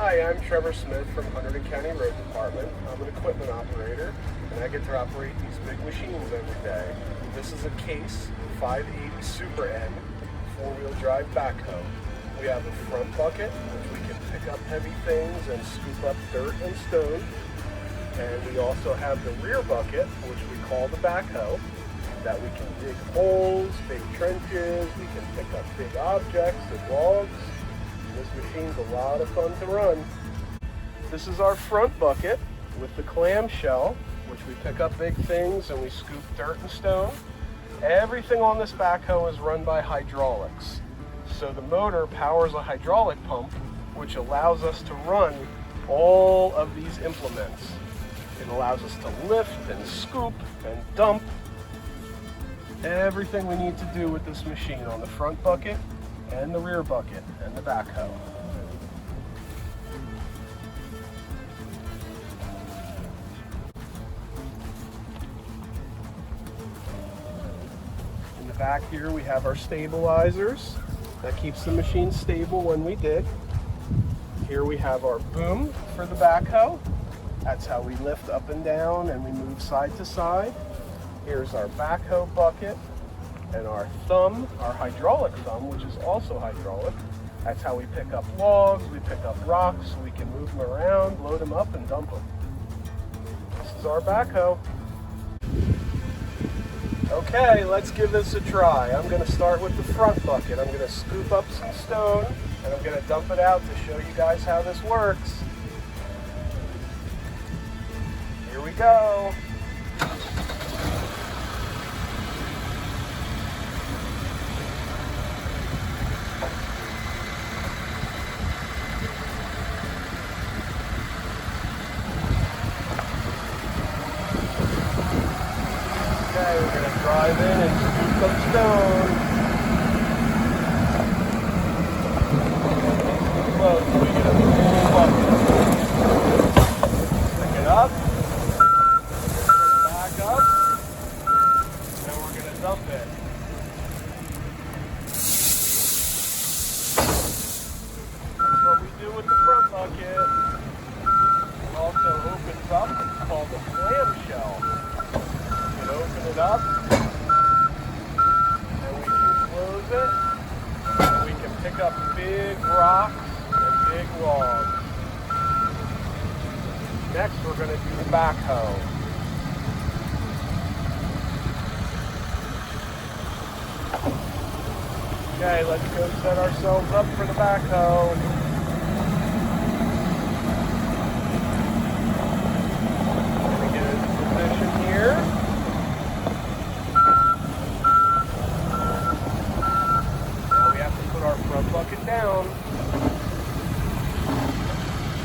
Hi, I'm Trevor Smith from Hunterdon County Road Department. I'm an equipment operator, and I get to operate these big machines every day. This is a Case 580 Super N four-wheel drive backhoe. We have a front bucket, which we can pick up heavy things and scoop up dirt and stone. And we also have the rear bucket, which we call the backhoe, that we can dig holes, big trenches, we can pick up big objects and logs. This machine's a lot of fun to run. This is our front bucket with the clamshell, which we pick up big things and we scoop dirt and stone. Everything on this backhoe is run by hydraulics. So the motor powers a hydraulic pump, which allows us to run all of these implements. It allows us to lift and scoop and dump everything we need to do with this machine on the front bucket and the rear bucket and the backhoe. In the back here we have our stabilizers. That keeps the machine stable when we dig. Here we have our boom for the backhoe. That's how we lift up and down and we move side to side. Here's our backhoe bucket and our thumb, our hydraulic thumb, which is also hydraulic. That's how we pick up logs, we pick up rocks, so we can move them around, load them up and dump them. This is our backhoe. Okay, let's give this a try. I'm gonna start with the front bucket. I'm gonna scoop up some stone and I'm gonna dump it out to show you guys how this works. Here we go. Okay, we're going to drive in and scoop some stone. Close, so we get a full bucket. Pick it up, back up, and we're going to dump it. That's what we do with the front bucket. It also opens up, it's called the clamshell. Open it up, and we can close it, and we can pick up big rocks and big logs. Next, we're going to do the backhoe. Okay, let's go set ourselves up for the backhoe. Let me get into position here. Our front bucket down,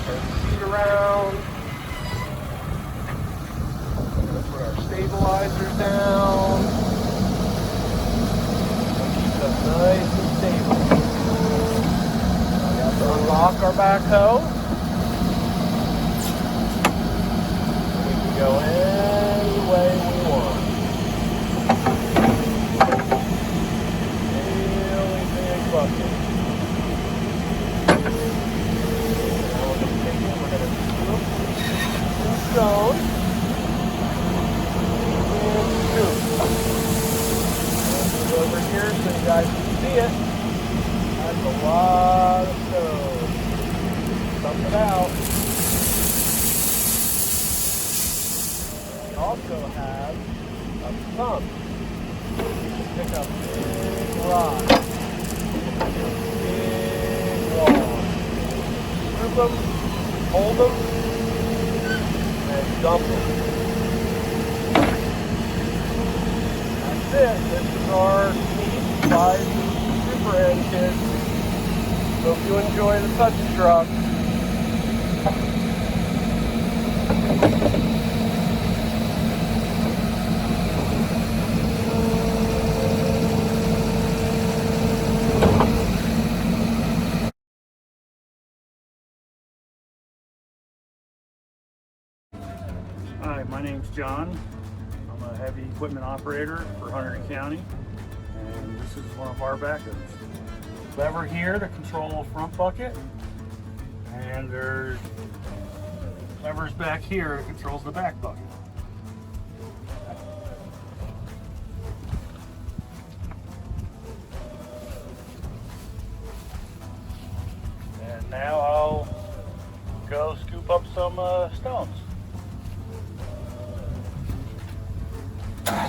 turn the seat around, we're going to put our stabilizers down, and keep them nice and stable. We have to unlock our backhoe, we can go any way we want. Bucket. Now we're going to take it, we're going to scoop some stone and scoop. Move over here so you guys can see it. That's a lot of stone. Dump it out. We also have a thumb. You can pick up big rocks. Big wall. Scoop them, hold them, and dump them. That's it. This is our Case 580 Super N, kids. Hope you enjoy the touch truck. Hi, my name's John. I'm a heavy equipment operator for Hunterdon County, and this is one of our backhoes. Lever here to control front bucket, and And there's levers back here that controls the back bucket. And now I'll go scoop up some stones. Gotta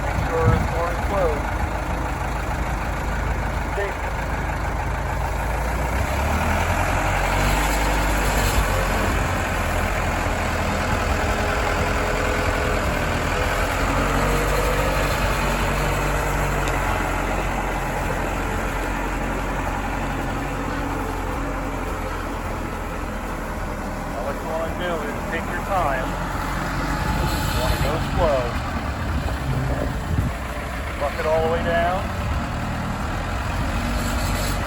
make sure the door is closed. What you want to do is take your time. You want to go slow. Bucket all the way down.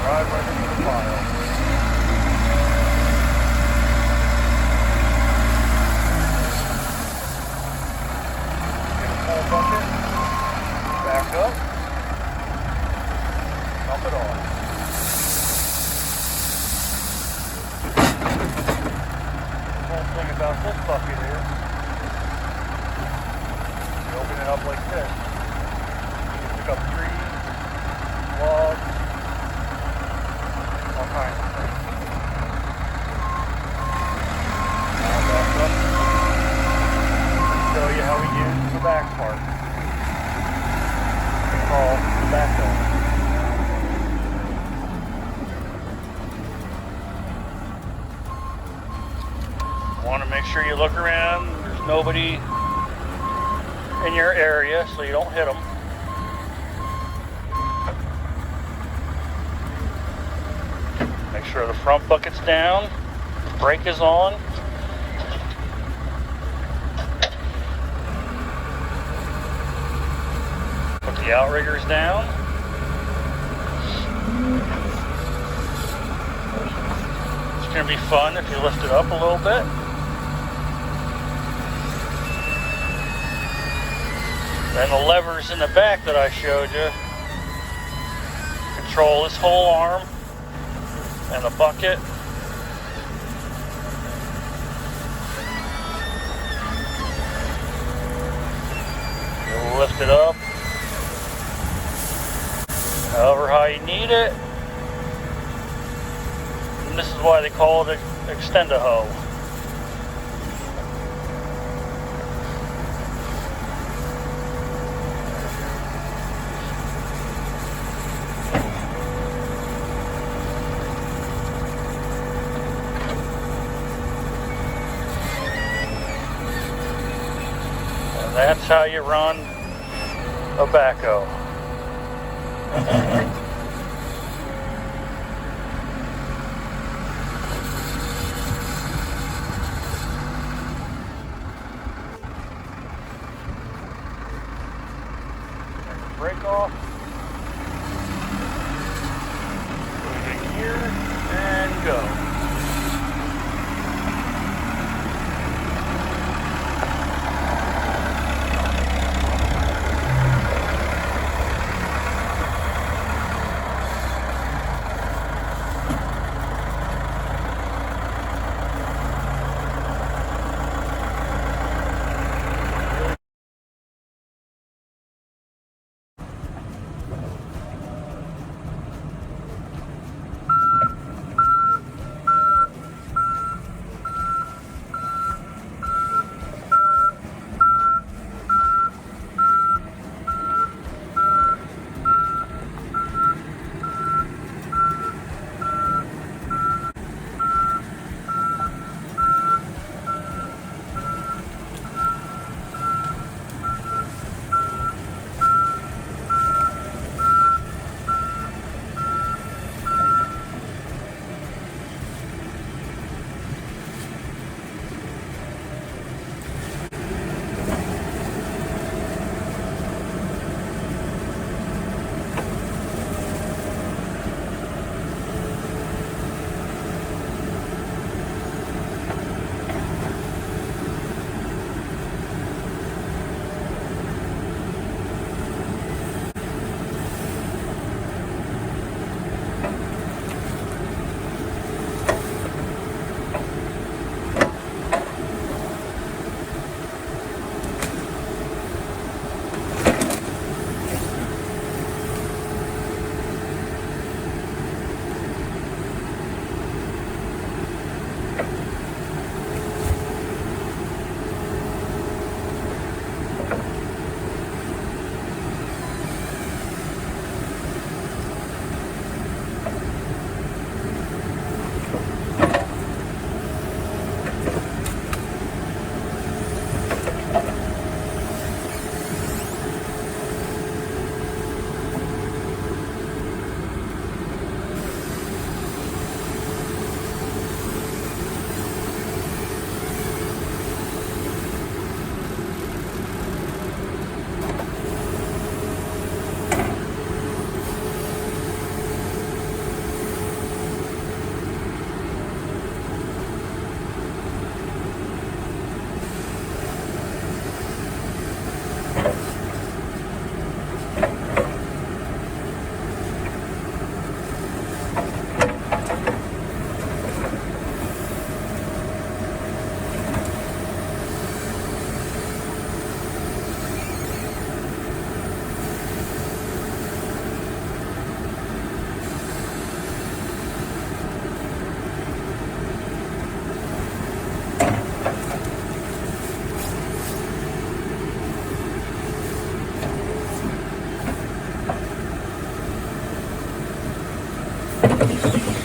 Drive right into the pile. Get a full bucket. Back up. Dump it off. The whole thing about this bucket is you open it up like this. You pick up trees, logs, all kinds of things. Now back up. Show you how we use the back part. We call the backhoe. Want to make sure you look around. There's nobody in your area, so you don't hit them. Make sure the front bucket's down, brake is on. Put the outriggers down. It's going to be fun if you lift it up a little bit. Then the levers in the back that I showed you control this whole arm and the bucket. You'll lift it up however high you need it. And this is why they call it an extend-a-hoe. That's how you run a backhoe. Brake off. Put it in gear and go. Thank you.